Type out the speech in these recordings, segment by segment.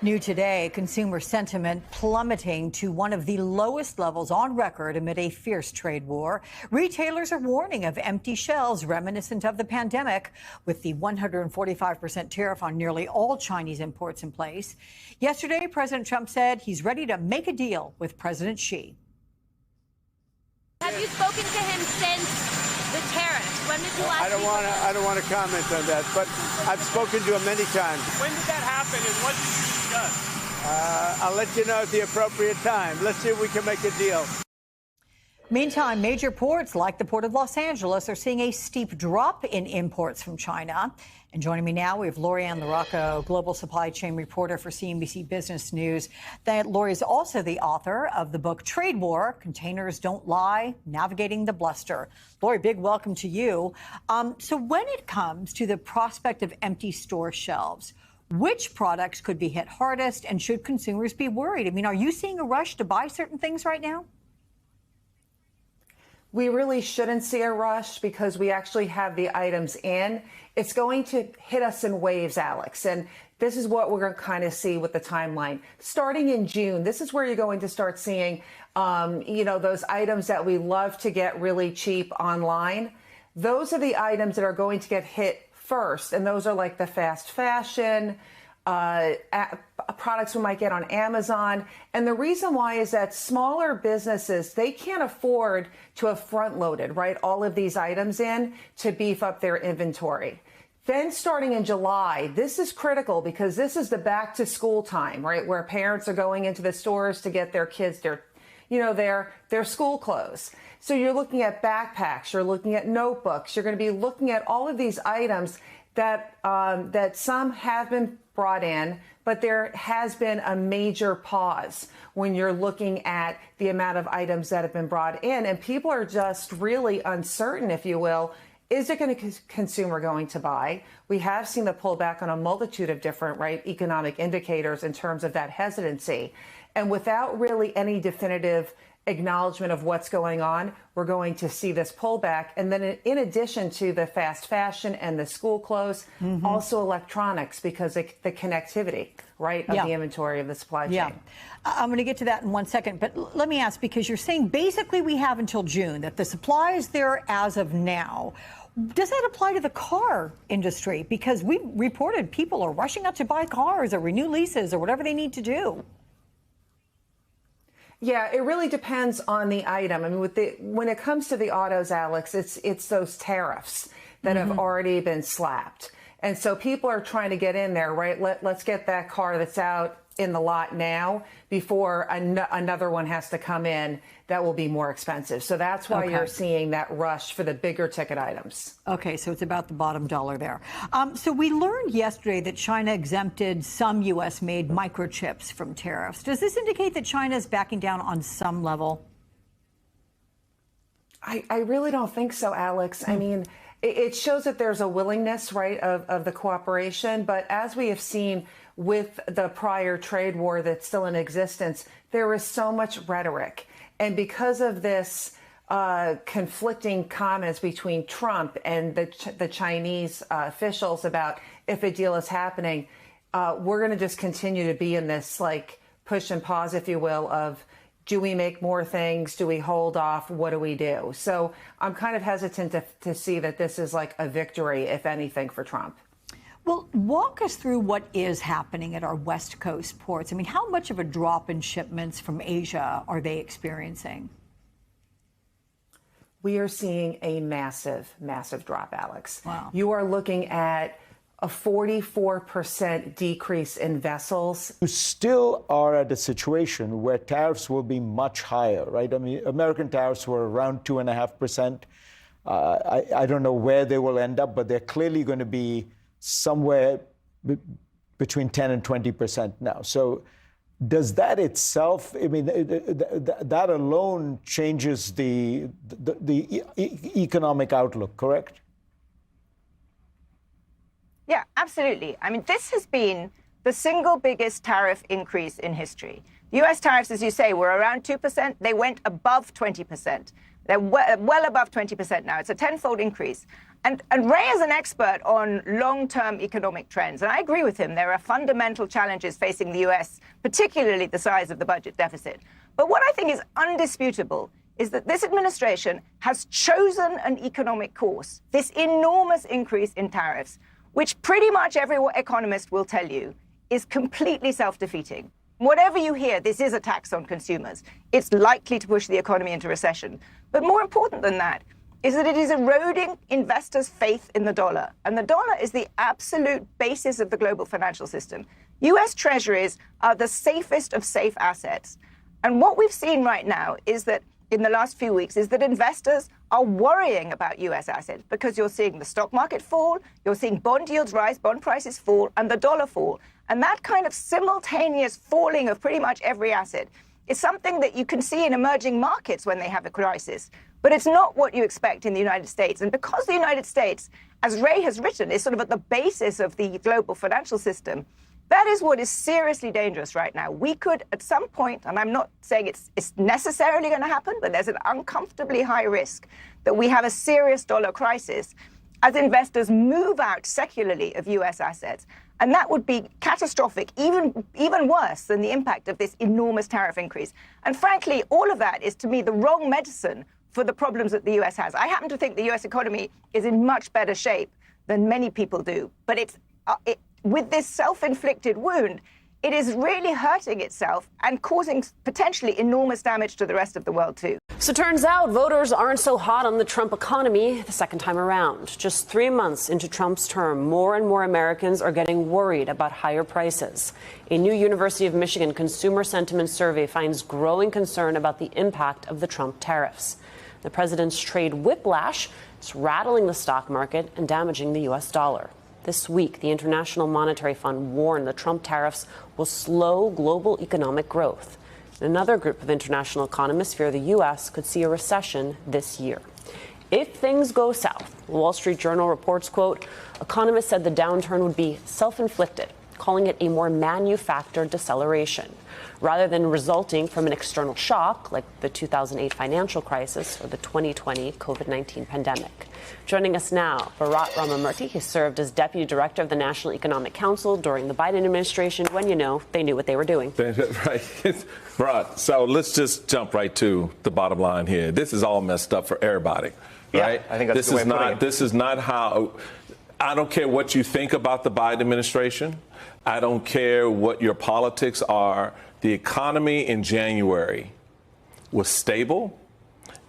New today, consumer sentiment plummeting to one of the lowest levels on record amid a fierce trade war. Retailers are warning of empty shelves reminiscent of the pandemic, with the 145% tariff on nearly all Chinese imports in place. Yesterday, President Trump said he's ready to make a deal with President Xi. Have you spoken to him since the tariffs? When did you last? I don't want to comment on that, but I've spoken to him many times. When did that happen, and what did you discuss? I'll let you know at the appropriate time. Let's see if we can make a deal. Meantime, major ports like the Port of Los Angeles are seeing a steep drop in imports from China. And joining me now, we have Lori-Ann LaRocco, global supply chain reporter for CNBC Business News. Lori is also the author of the book Trade War, Containers Don't Lie, Navigating the Bluster. Lori, big welcome to you. So when it comes to the prospect of empty store shelves, which products could be hit hardest, and should consumers be worried? I mean, are you seeing a rush to buy certain things right now? We really shouldn't see a rush because we actually have the items in. It's going to hit us in waves, Alex. And this is what we're going to kind of see with the timeline. Starting in June, this is where you're going to start seeing, those items that we love to get really cheap online. Those are the items that are going to get hit first. And those are like the fast fashion, products we might get on Amazon. And the reason why is that smaller businesses, they can't afford to have front loaded, right, all of these items in to beef up their inventory. Then starting in July, this is critical because this is the back to school time, right, where parents are going into the stores to get their kids their school clothes. So you're looking at backpacks, you're looking at notebooks, you're going to be looking at all of these items that some have been brought in, but there has been a major pause when you're looking at the amount of items that have been brought in. And people are just really uncertain, if you will. Is it going to consumer going to buy? We have seen the pullback on a multitude of different economic indicators in terms of that hesitancy. And without really any definitive acknowledgement of what's going on, we're going to see this pullback. And then in addition to the fast fashion and the school clothes, also electronics, because the connectivity, right, of the inventory of the supply chain. Yeah, I'm going to get to that in 1 second. But let me ask, because you're saying basically we have until June, that the supply is there as of now. Does that apply to the car industry? Because we reported people are rushing out to buy cars or renew leases or whatever they need to do. Yeah, it really depends on the item. I mean, when it comes to the autos, Alex, it's those tariffs that have already been slapped. And so people are trying to get in there, right? Let's get that car that's out in the lot now before another one has to come in that will be more expensive. So that's why you're seeing that rush for the bigger ticket items. Okay, so it's about the bottom dollar there. So we learned yesterday that China exempted some U.S.-made microchips from tariffs. Does this indicate that China is backing down on some level? I really don't think so, Alex. I mean, it shows that there's a willingness, right, of the cooperation. But as we have seen with the prior trade war that's still in existence, there is so much rhetoric. And because of this conflicting comments between Trump and the Chinese officials about if a deal is happening, we're going to just continue to be in this like push and pause, if you will, of do we make more things? Do we hold off? What do we do? So I'm kind of hesitant to see that this is like a victory, if anything, for Trump. Well, walk us through what is happening at our West Coast ports. I mean, how much of a drop in shipments from Asia are they experiencing? We are seeing a massive, massive drop, Alex. Wow. You are looking at a 44% decrease in vessels. You still are at a situation where tariffs will be much higher, right? I mean, American tariffs were around 2.5%. I don't know where they will end up, but they're clearly going to be somewhere between 10 and 20% now. So does that itself, I mean, that alone changes the economic outlook, correct? Yeah, absolutely. I mean, this has been the single biggest tariff increase in history. The U.S. tariffs, as you say, were around 2%. They went above 20%. They're well above 20% now. It's a tenfold increase. And Ray is an expert on long-term economic trends. And I agree with him. There are fundamental challenges facing the U.S., particularly the size of the budget deficit. But what I think is undisputable is that this administration has chosen an economic course, this enormous increase in tariffs, which pretty much every economist will tell you is completely self-defeating. Whatever you hear, this is a tax on consumers. It's likely to push the economy into recession. But more important than that is that it is eroding investors' faith in the dollar. And the dollar is the absolute basis of the global financial system. U.S. treasuries are the safest of safe assets. And what we've seen right now is that in the last few weeks is that investors are worrying about U.S. assets because you're seeing the stock market fall, you're seeing bond yields rise, bond prices fall, and the dollar fall. And that kind of simultaneous falling of pretty much every asset is something that you can see in emerging markets when they have a crisis. But it's not what you expect in the United States. And because the United States, as Ray has written, is sort of at the basis of the global financial system, that is what is seriously dangerous right now. We could, at some point, and I'm not saying it's necessarily going to happen, but there's an uncomfortably high risk that we have a serious dollar crisis as investors move out secularly of U.S. assets. And that would be catastrophic, even worse than the impact of this enormous tariff increase. And frankly, all of that is, to me, the wrong medicine for the problems that the U.S. has. I happen to think the U.S. economy is in much better shape than many people do. But with this self-inflicted wound, it is really hurting itself and causing potentially enormous damage to the rest of the world, too. So turns out voters aren't so hot on the Trump economy the second time around. Just 3 months into Trump's term, more and more Americans are getting worried about higher prices. A new University of Michigan consumer sentiment survey finds growing concern about the impact of the Trump tariffs. The president's trade whiplash is rattling the stock market and damaging the U.S. dollar. This week, the International Monetary Fund warned the Trump tariffs will slow global economic growth. Another group of international economists fear the U.S. could see a recession this year. If things go south, the Wall Street Journal reports, quote, economists said the downturn would be self-inflicted, calling it a more manufactured deceleration, rather than resulting from an external shock like the 2008 financial crisis or the 2020 COVID-19 pandemic. Joining us now, Bharat Ramamurthy. He served as Deputy Director of the National Economic Council during the Biden administration when, they knew what they were doing. Right. Bharat, so let's just jump right to the bottom line here. This is all messed up for everybody, right? Yeah, I think that's the way of putting it. This is not how. I don't care what you think about the Biden administration. I don't care what your politics are. The economy in January was stable,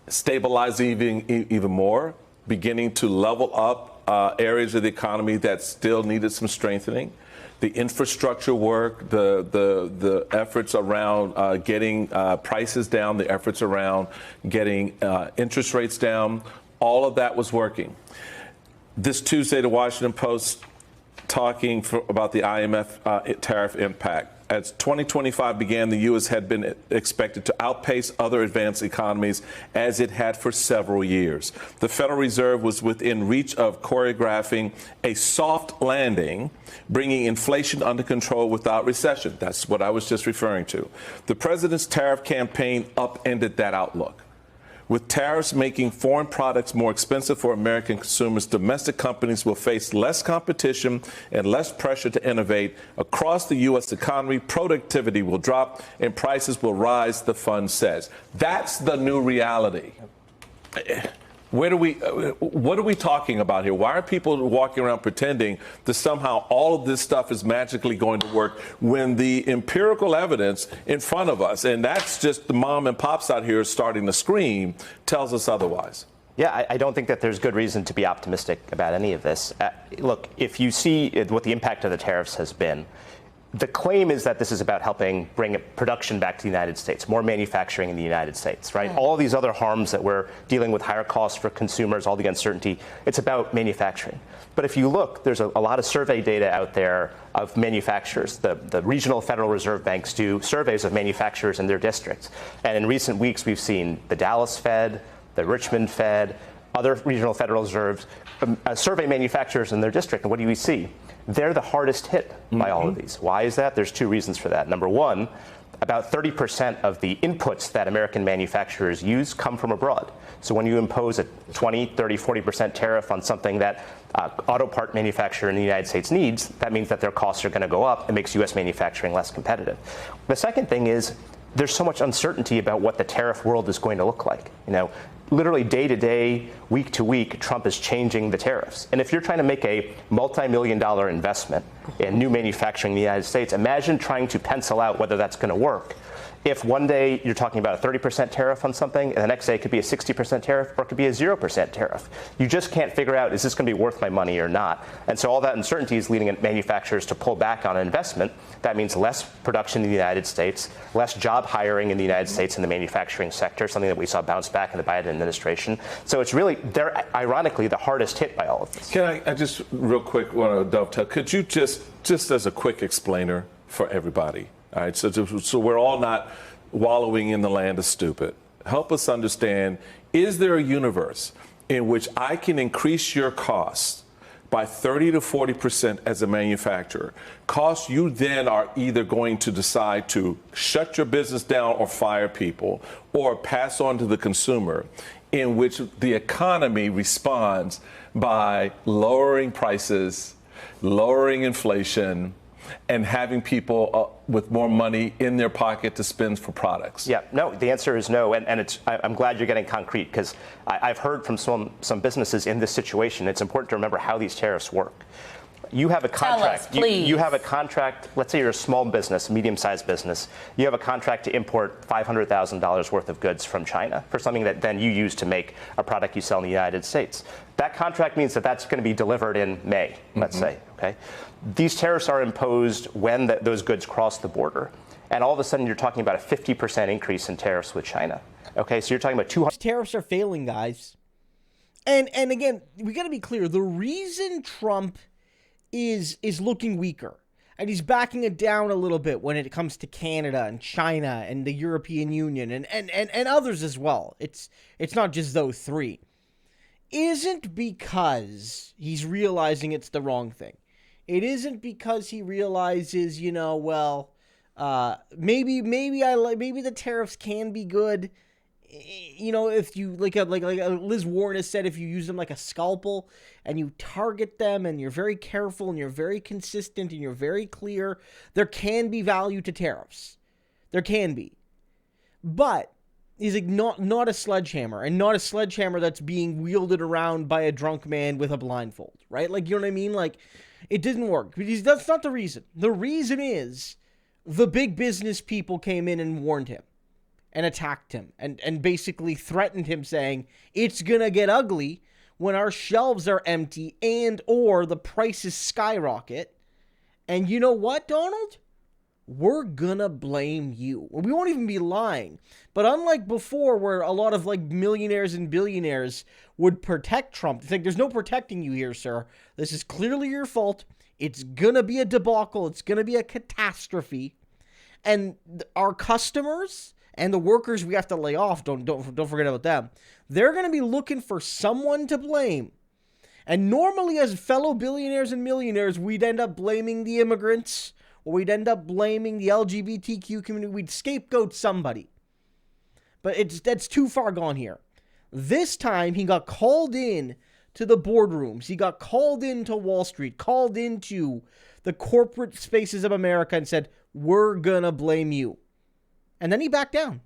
stabilized even more, beginning to level up areas of the economy that still needed some strengthening. The infrastructure work, the efforts around getting prices down, the efforts around getting interest rates down, all of that was working. This Tuesday, the Washington Post talking about the IMF tariff impact. As 2025 began, the U.S. had been expected to outpace other advanced economies as it had for several years. The Federal Reserve was within reach of choreographing a soft landing, bringing inflation under control without recession. That's what I was just referring to. The president's tariff campaign upended that outlook. With tariffs making foreign products more expensive for American consumers, domestic companies will face less competition and less pressure to innovate. Across the U.S. economy, productivity will drop and prices will rise, the fund says. That's the new reality. What are we talking about here? Why are people walking around pretending that somehow all of this stuff is magically going to work when the empirical evidence in front of us, and that's just the mom and pops out here starting to scream, tells us otherwise? Yeah, I don't think that there's good reason to be optimistic about any of this. Look, if you see what the impact of the tariffs has been, the claim is that this is about helping bring production back to the United States, more manufacturing in the United States, right? All these other harms that we're dealing with, higher costs for consumers, all the uncertainty, it's about manufacturing. But if you look, there's a lot of survey data out there of manufacturers. The regional Federal Reserve banks do surveys of manufacturers in their districts. And in recent weeks, we've seen the Dallas Fed, the Richmond Fed, other regional Federal Reserves survey manufacturers in their district. And what do we see? They're the hardest hit by all of these. Why is that? There's two reasons for that. Number one, about 30% of the inputs that American manufacturers use come from abroad. So when you impose a 20, 30, 40% tariff on something that auto part manufacturer in the United States needs, that means that their costs are going to go up. It makes U.S. manufacturing less competitive. The second thing is there's so much uncertainty about what the tariff world is going to look like. Literally day to day, week to week, Trump is changing the tariffs. And if you're trying to make a multi-million-dollar investment in new manufacturing in the United States, imagine trying to pencil out whether that's going to work. If one day you're talking about a 30% tariff on something, and the next day it could be a 60% tariff, or it could be a 0% tariff. You just can't figure out, is this going to be worth my money or not? And so all that uncertainty is leading manufacturers to pull back on investment. That means less production in the United States, less job hiring in the United States in the manufacturing sector, something that we saw bounce back in the Biden administration. So it's really, they're ironically the hardest hit by all of this. Can I just real quick want to dovetail? Could you just as a quick explainer for everybody? All right, so we're all not wallowing in the land of stupid. Help us understand, is there a universe in which I can increase your costs by 30 to 40% as a manufacturer? Costs you then are either going to decide to shut your business down or fire people or pass on to the consumer, in which the economy responds by lowering prices, lowering inflation, and having people with more money in their pocket to spend for products? Yeah, no, the answer is no. And I'm glad you're getting concrete, because I've heard from some businesses in this situation. It's important to remember how these tariffs work. You have a contract. Tell us, please. You have a contract. Let's say you're a small business, medium-sized business. You have a contract to import $500,000 worth of goods from China for something that then you use to make a product you sell in the United States. That contract means that that's going to be delivered in May, let's say. Okay. These tariffs are imposed when those goods cross the border. And all of a sudden, you're talking about a 50% increase in tariffs with China. Okay, so you're talking about 200. Tariffs are failing, guys. And again, we got to be clear. The reason Trump is looking weaker, and he's backing it down a little bit when it comes to Canada and China and the European Union and others as well. It's not just those three. Isn't because he's realizing it's the wrong thing. It isn't because he realizes, maybe the tariffs can be good. If you like Liz Warren has said, if you use them like a scalpel and you target them and you're very careful and you're very consistent and you're very clear, there can be value to tariffs. There can be. But he's like not a sledgehammer, and not a sledgehammer that's being wielded around by a drunk man with a blindfold, right? Like, you know what I mean? Like, it didn't work. That's not the reason. The reason is the big business people came in and warned him and attacked him and basically threatened him, saying it's going to get ugly when our shelves are empty and or the prices skyrocket. And you know what, Donald? We're gonna blame you. We won't even be lying. But unlike before, where a lot of millionaires and billionaires would protect Trump, it's like, there's no protecting you here, sir. This is clearly your fault. It's gonna be a debacle. It's gonna be a catastrophe. And our customers and the workers we have to lay off, don't forget about them. They're gonna be looking for someone to blame. And normally, as fellow billionaires and millionaires, we'd end up blaming the immigrants, or we'd end up blaming the LGBTQ community. We'd scapegoat somebody. But that's too far gone here. This time, he got called in to the boardrooms. He got called into Wall Street, called into the corporate spaces of America and said, we're gonna blame you. And then he backed down.